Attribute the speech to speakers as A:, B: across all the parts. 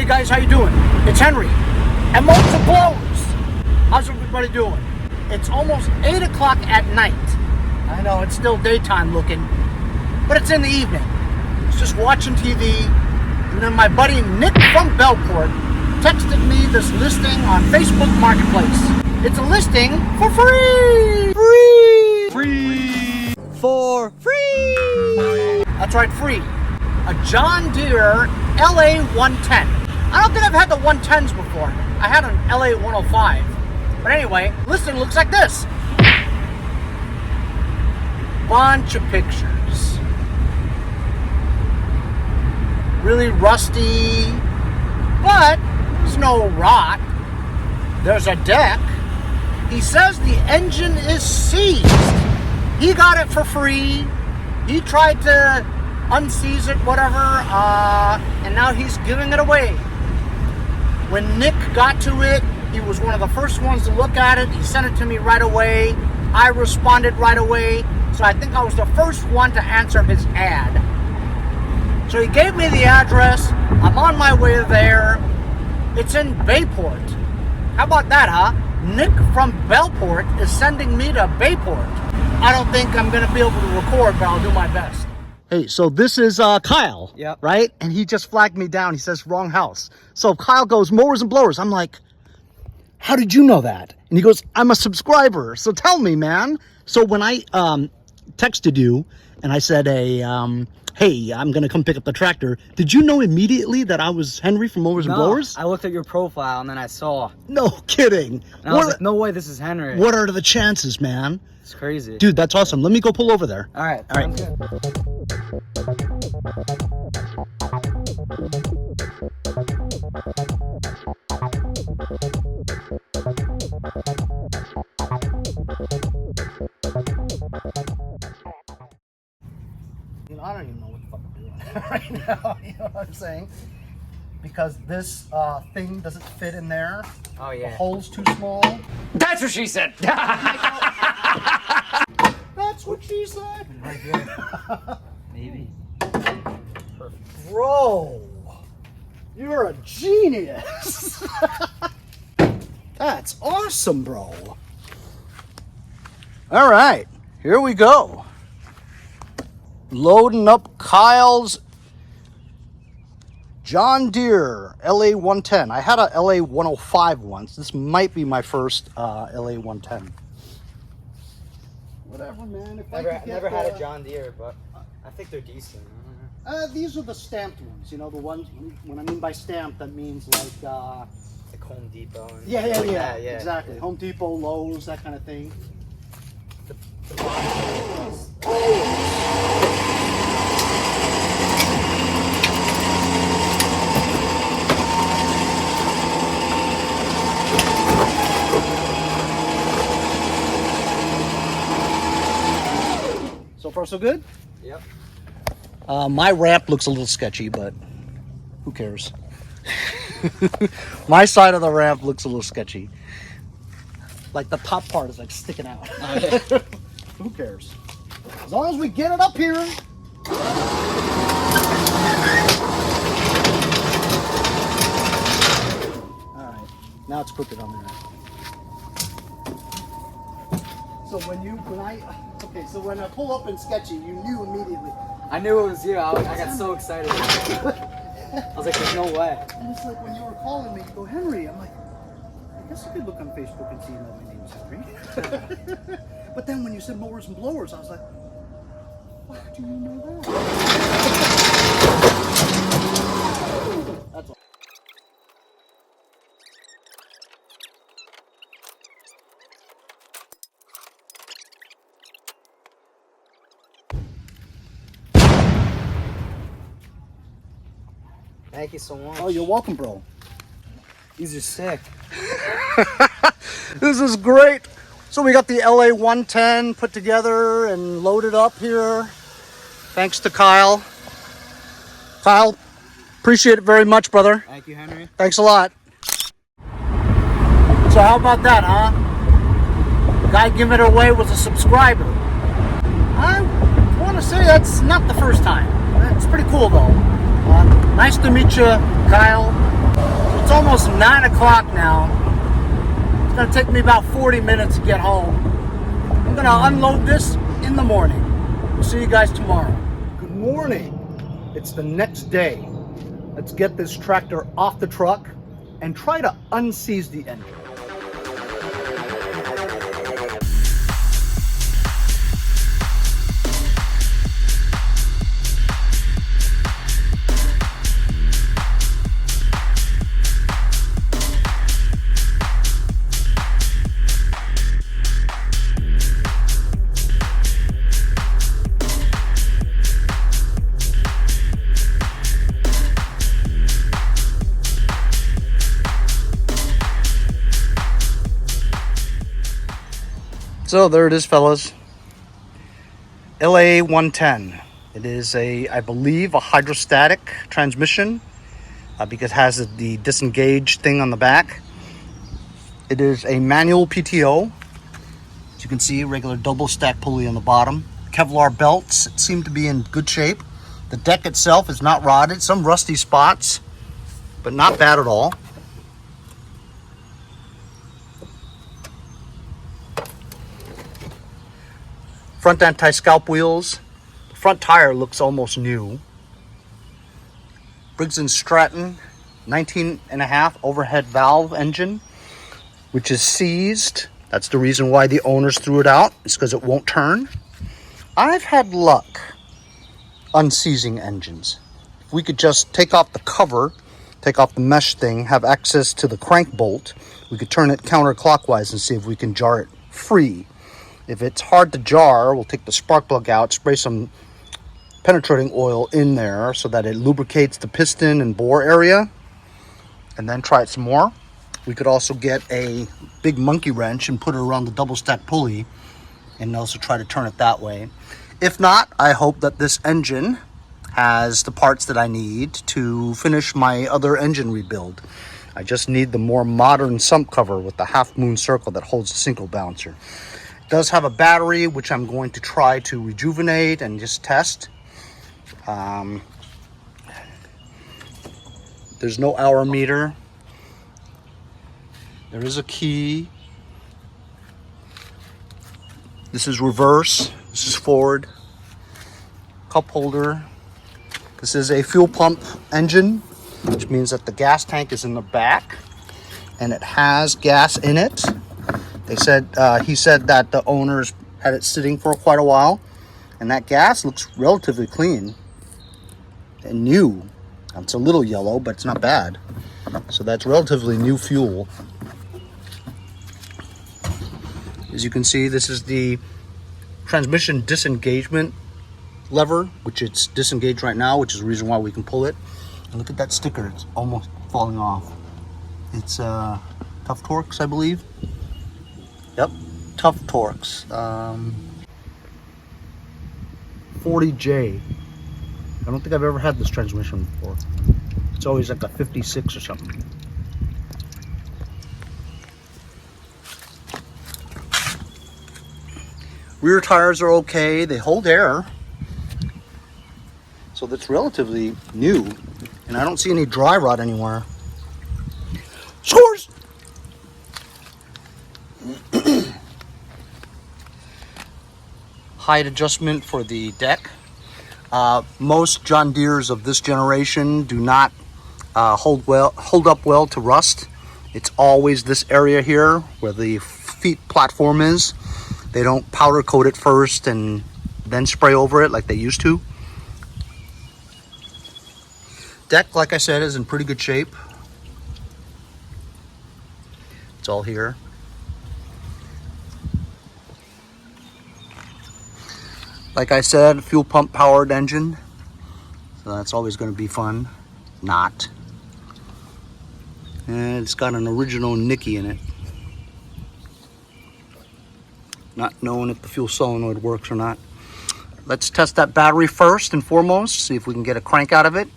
A: guys, how you doing? It's Henry and Mowers and Blowers. How's everybody doing? It's almost 8 o'clock at night. I know it's still daytime looking, but it's in the evening. It's just watching TV, and then my buddy Nick from Bellport texted me this listing on Facebook Marketplace. It's a listing for free! Free! For free! That's right, free. A John Deere LA110. I don't think I've had the 110s before. I had an LA105. But anyway, listing looks like this. Bunch of pictures. Really rusty, but there's no rot. There's a deck. He says the engine is seized. He got it for free. He tried to unseize it, whatever, and now he's giving it away. When Nick got to it, he was one of the first ones to look at it. He sent it to me right away. I responded right away. So I think I was the first one to answer his ad. So he gave me the address. I'm on my way there. It's in Bayport. How about that, huh? Nick from Bellport is sending me to Bayport. I don't think I'm going to be able to record, but I'll do my best. Hey, so this is Kyle,
B: Yep.
A: Right? And he just flagged me down. He says, wrong house. So Kyle goes, Mowers and Blowers. I'm like, how did you know that? And he goes, I'm a subscriber. So tell me, man. So when I texted you and I said, hey, I'm going to come pick up the tractor, did you know immediately that I was Henry from Mowers and Blowers?
B: I looked at your profile and then I saw.
A: No kidding.
B: And I was like, no way, this is Henry.
A: What are the chances, man?
B: It's crazy.
A: Dude, that's awesome. Let me go pull over there.
B: All right.
A: All right.
B: Good.
A: You know, I don't even know what the fuck I'm doing right now. You know what I'm saying? Because this thing doesn't fit in there.
B: Oh, yeah.
A: The hole's too small.
B: That's what she said.
A: That's what she said.
B: Right here. Maybe. Perfect.
A: Bro, you're a genius. That's awesome, bro. All right, here we go. Loading up Kyle's John Deere LA110. I had a LA105 once. This might be my first LA110. Whatever, man. If
B: Never had a John Deere, but I think they're decent.
A: These are the stamped ones. You know, the ones. When I mean by stamped, that means like
B: Home Depot. And
A: yeah,
B: yeah,
A: exactly.
B: Yeah.
A: Home Depot, Lowe's, that kind of thing. So far, so good?
B: Yep.
A: My ramp looks a little sketchy, but who cares? My side of the ramp looks a little sketchy. Like the top part is like sticking out.
B: Oh, yeah.
A: Who cares? As long as we get it up here. Alright, now it's crooked on there. So when I pull up in sketchy, you knew immediately.
B: I knew it was you. I got so excited. I was like, there's no way.
A: And it's like when you were calling me, you go, Henry. I'm like, I guess I could look on Facebook and see that my name's Henry. But then when you said Mowers and Blowers, I was like, why do you know that? That's all.
B: Thank you so much.
A: Oh, you're welcome, bro.
B: These are sick.
A: This is great. So we got the LA110 put together and loaded up here. Thanks to Kyle. Kyle, appreciate it very much, brother.
B: Thank you, Henry.
A: Thanks a lot. So how about that, huh? The guy giving it away was a subscriber. I want to say that's not the first time. It's pretty cool, though. Nice to meet you, Kyle. It's almost 9 o'clock now. It's gonna take me about 40 minutes to get home. I'm gonna unload this in the morning. We'll see you guys tomorrow. Good morning. It's the next day. Let's get this tractor off the truck and try to unseize the engine. So there it is, fellas. LA110. It is I believe, a hydrostatic transmission because it has the disengage thing on the back. It is a manual PTO. As you can see, regular double stack pulley on the bottom. Kevlar belts seem to be in good shape. The deck itself is not rotted. Some rusty spots, but not bad at all. Front anti-scalp wheels. The front tire looks almost new. Briggs & Stratton 19.5 overhead valve engine, which is seized. That's the reason why the owners threw it out. It's because it won't turn. I've had luck unseizing engines. If we could just take off the cover, take off the mesh thing, have access to the crank bolt, we could turn it counterclockwise and see if we can jar it free. If it's hard to jar, we'll take the spark plug out, spray some penetrating oil in there so that it lubricates the piston and bore area, and then try it some more. We could also get a big monkey wrench and put it around the double stack pulley and also try to turn it that way. If not, I hope that this engine has the parts that I need to finish my other engine rebuild. I just need the more modern sump cover with the half moon circle that holds the single balancer. Does have a battery, which I'm going to try to rejuvenate and just test. There's no hour meter. There is a key. This is reverse. This is forward. Cup holder. This is a fuel pump engine, which means that the gas tank is in the back and it has gas in it. They said, he said that the owners had it sitting for quite a while, and that gas looks relatively clean and new. It's a little yellow, but it's not bad. So that's relatively new fuel. As you can see, this is the transmission disengagement lever, which it's disengaged right now, which is the reason why we can pull it. And look at that sticker, it's almost falling off. It's Tough Torques, I believe. Yep, Tough Torques. 40J. I don't think I've ever had this transmission before. It's always like a 56 or something. Rear tires are okay. They hold air. So that's relatively new. And I don't see any dry rot anywhere. Scores! Height adjustment for the deck. Most John Deeres of this generation do not hold up well to rust. It's always this area here where the feet platform is. They don't powder coat it first and then spray over it like they used to. Deck, like I said, is in pretty good shape. It's all here. Like I said, fuel pump powered engine. So that's always going to be fun. Not. And it's got an original Nicky in it. Not knowing if the fuel solenoid works or not. Let's test that battery first and foremost. See if we can get a crank out of it.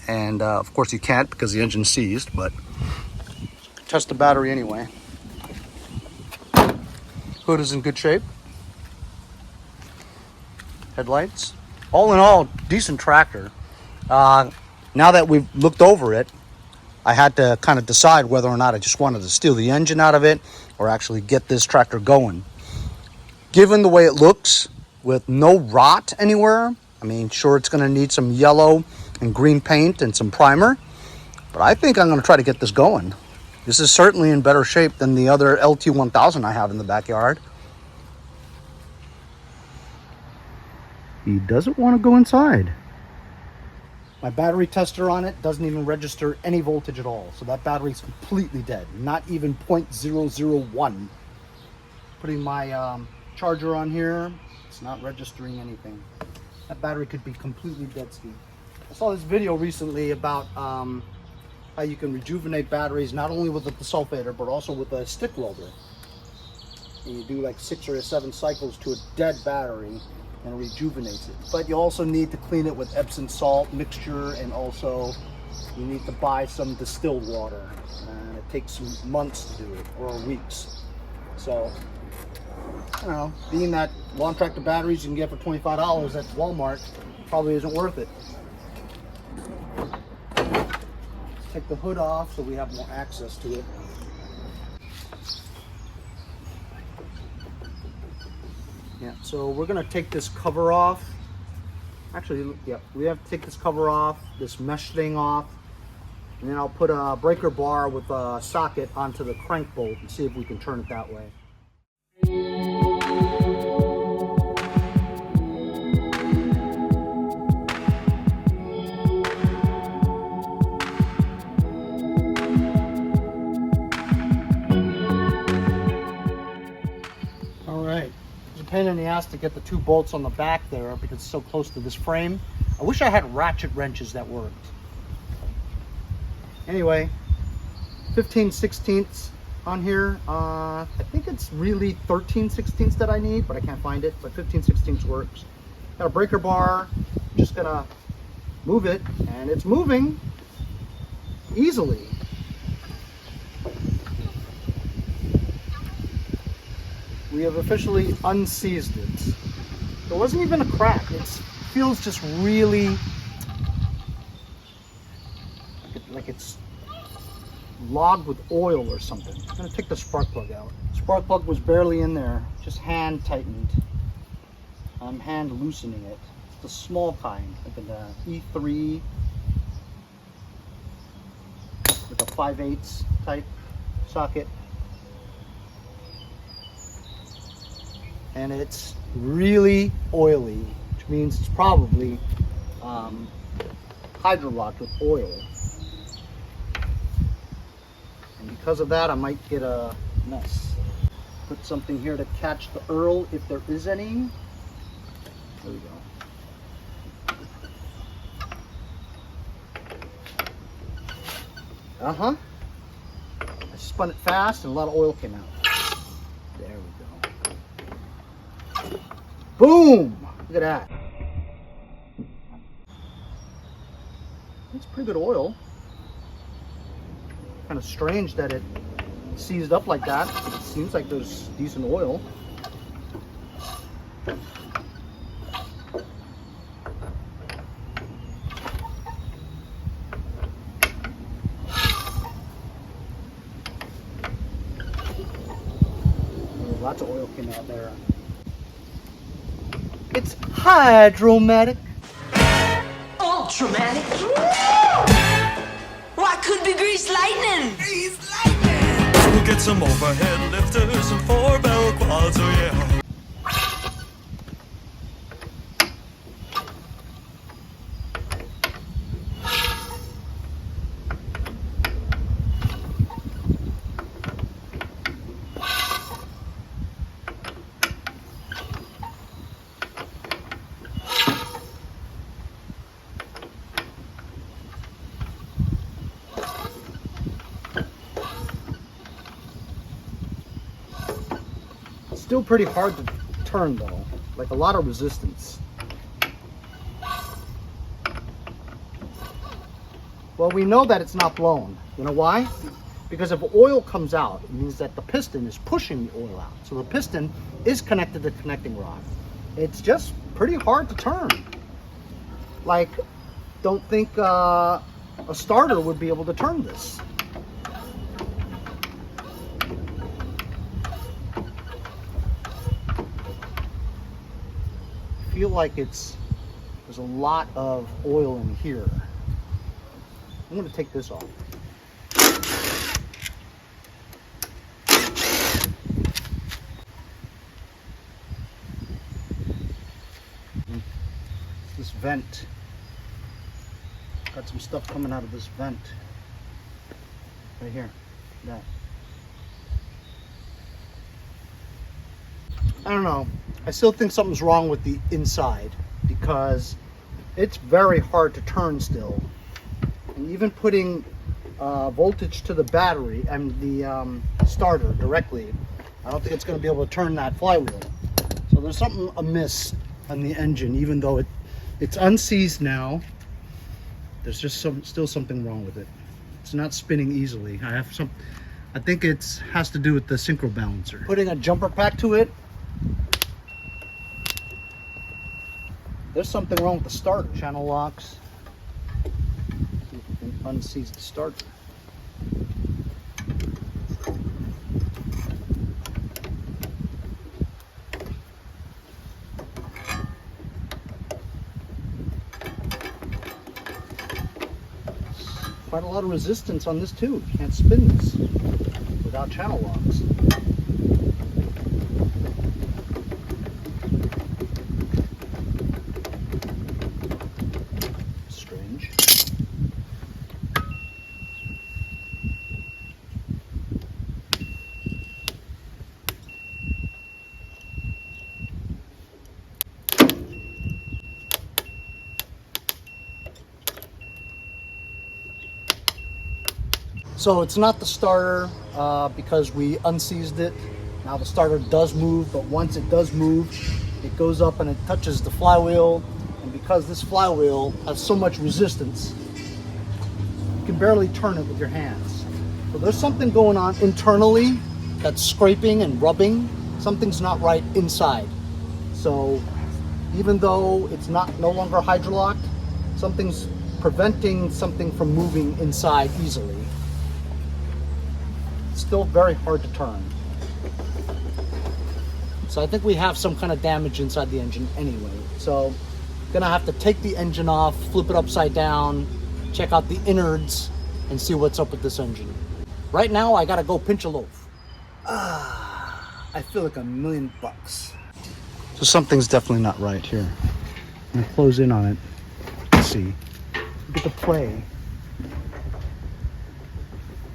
A: And of course you can't because the engine's seized, but test the battery anyway. Hood is in good shape. Headlights. All in all, decent tractor. Now that we've looked over it, I had to kind of decide whether or not I just wanted to steal the engine out of it or actually get this tractor going. Given the way it looks with no rot anywhere, I mean, sure, it's going to need some yellow and green paint and some primer, but I think I'm going to try to get this going. This is certainly in better shape than the other LT1000 I have in the backyard. He doesn't want to go inside. My battery tester on it doesn't even register any voltage at all. So that battery's completely dead, not even 0.001. Putting my charger on here, it's not registering anything. That battery could be completely dead, Steve. I saw this video recently about how you can rejuvenate batteries, not only with the sulfator, but also with a stick welder. And you do like 6 or 7 cycles to a dead battery, and rejuvenates it. But you also need to clean it with Epsom salt mixture, and also you need to buy some distilled water, and it takes some months to do it, or weeks. So, I don't know, being that Lawntractor batteries you can get for $25 at Walmart probably isn't worth it. Let's take the hood off so we have more access to it. Yeah, so we're gonna take this cover off. Actually, yeah, we have to take this cover off, this mesh thing off, and then I'll put a breaker bar with a socket onto the crank bolt and see if we can turn it that way. Pain in the ass to get the 2 bolts on the back there because it's so close to this frame. I wish I had ratchet wrenches that worked. Anyway, 15/16 on here. I think it's really 13/16 that I need, but I can't find it. But 15/16 works. Got a breaker bar. Just gonna move it, and it's moving easily. We have officially unseized it. There wasn't even a crack. It feels just really like it's logged with oil or something. I'm gonna take the spark plug out. Spark plug was barely in there, just hand tightened. I'm hand loosening it. It's the small kind, like an E3 with a 5/8 type socket. And it's really oily, which means it's probably hydrolocked with oil. And because of that, I might get a mess. Put something here to catch the Earl if there is any. There we go. Uh-huh. I spun it fast and a lot of oil came out. There we go. Boom! Look at that. It's pretty good oil. Kind of strange that it seized up like that. It seems like there's decent oil. Lots of oil came out there. It's hydromatic.
C: Ultramatic. Why could be greased lightning? Greased lightning.
D: We'll get some overhead lifters and 4-barrel quads, oh yeah.
A: Still pretty hard to turn though, like a lot of resistance. Well, we know that it's not blown. You know why? Because if oil comes out, it means that the piston is pushing the oil out. So the piston is connected to the connecting rod. It's just pretty hard to turn. Like, don't think a a starter would be able to turn this. I feel like there's a lot of oil in here. I'm going to take this off. This vent. Got some stuff coming out of this vent. Right here. That. I don't know. I still think something's wrong with the inside because it's very hard to turn still. And even putting voltage to the battery and the starter directly, I don't think it's going to be able to turn that flywheel. So there's something amiss on the engine, even though it's unseized now. There's just still something wrong with it. It's not spinning easily. I think it has to do with the synchro balancer. Putting a jumper pack to it. There's something wrong with the starter. Channel locks. See if we can unseize the starter. Quite a lot of resistance on this too. You can't spin this without channel locks. Strange. So it's not the starter because we unseized it. Now the starter does move, but once it does move, it goes up and it touches the flywheel. And because this flywheel has so much resistance, you can barely turn it with your hands. So there's something going on internally that's scraping and rubbing. Something's not right inside. So even though it's no longer hydrolocked, something's preventing something from moving inside easily. Still very hard to turn. So I think we have some kind of damage inside the engine anyway. So gonna have to take the engine off, flip it upside down, check out the innards, and see what's up with this engine. Right now I gotta go pinch a loaf. I feel like $1,000,000. So something's definitely not right here. I'm gonna close in on it. Let's see. Look at the play.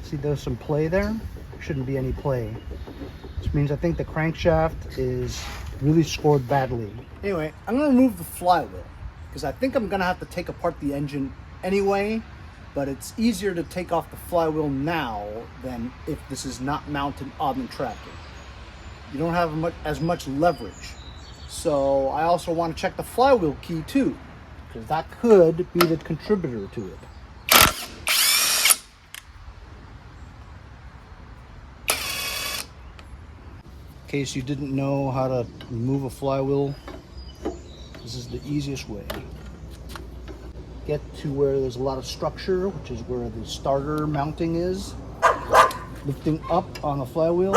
A: See, there's some play there. Shouldn't be any play, which means I think the crankshaft is really scored badly. Anyway, I'm gonna remove the flywheel because I think I'm gonna have to take apart the engine anyway, but it's easier to take off the flywheel now than if this is not mounted on the tractor. You don't have as much leverage. So I also want to check the flywheel key too, because that could be the contributor to it. In case you didn't know how to remove a flywheel, this is the easiest way. Get to where there's a lot of structure, which is where the starter mounting is. Lifting up on the flywheel.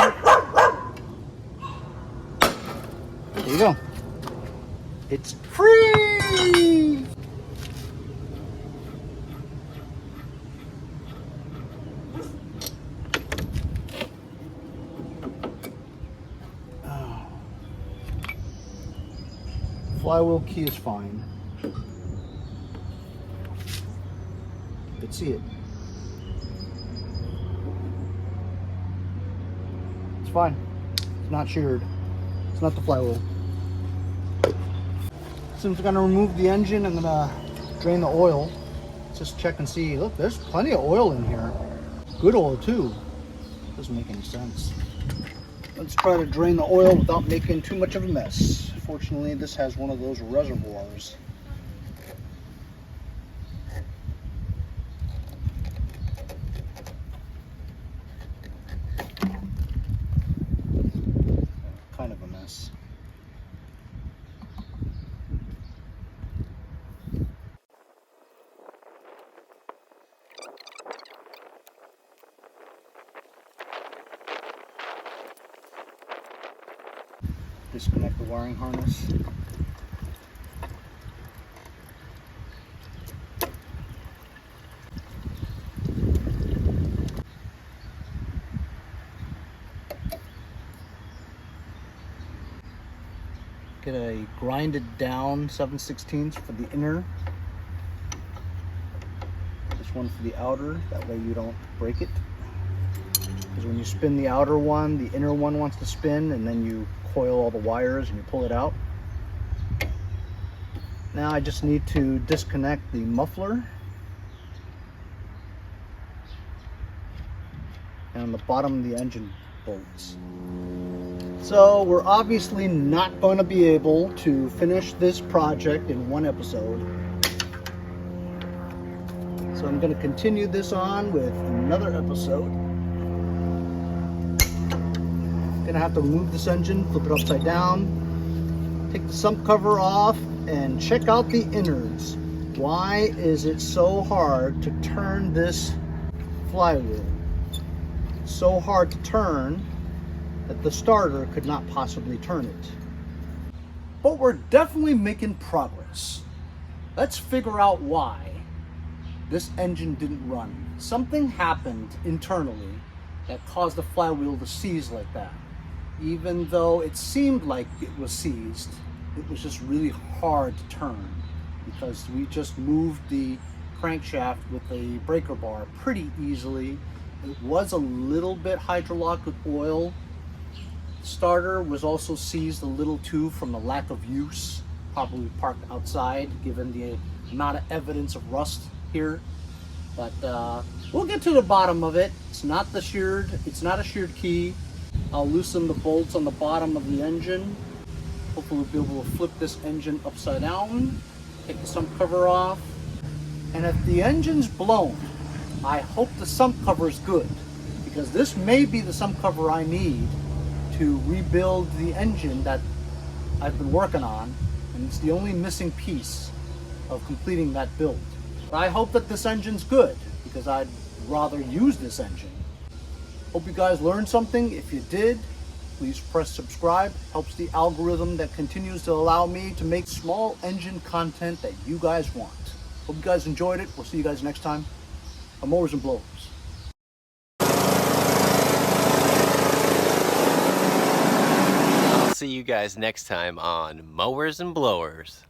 A: There you go. It's free! Flywheel key is fine. You can see it. It's fine. It's not sheared. It's not the flywheel. Since we're gonna remove the engine, I'm gonna drain the oil. Let's just check and see. Look, there's plenty of oil in here. Good oil too. Doesn't make any sense. Let's try to drain the oil without making too much of a mess. Fortunately, this has one of those reservoirs. Kind of a mess. disconnect the wiring harness. Get a grinded down 7/16 for the inner. This one for the outer, that way you don't break it. Because when you spin the outer one, the inner one wants to spin, and then you coil all the wires and you pull it out. Now I just need to disconnect the muffler and the bottom of the engine bolts. So we're obviously not going to be able to finish this project in one episode. So I'm going to continue this on with another episode. Gonna have to remove this engine, flip it upside down, take the sump cover off, and check out the innards. Why is it so hard to turn this flywheel? So hard to turn that the starter could not possibly turn it. But we're definitely making progress. Let's figure out why this engine didn't run. Something happened internally that caused the flywheel to seize like that. Even though it seemed like it was seized, it was just really hard to turn because we just moved the crankshaft with a breaker bar pretty easily. It was a little bit hydrolocked with oil. Starter was also seized a little too from the lack of use, probably parked outside given the amount of evidence of rust here. But we'll get to the bottom of it. It's not a sheared key. I'll loosen the bolts on the bottom of the engine. Hopefully we'll be able to flip this engine upside down, take the sump cover off. And if the engine's blown, I hope the sump cover is good, because this may be the sump cover I need to rebuild the engine that I've been working on, and it's the only missing piece of completing that build. But I hope that this engine's good, because I'd rather use this engine. Hope you guys learned something. If you did, please press subscribe. Helps the algorithm that continues to allow me to make small engine content that you guys want. Hope you guys enjoyed it. We'll see you guys next time on Mowers and Blowers.
E: See you guys next time on Mowers and Blowers.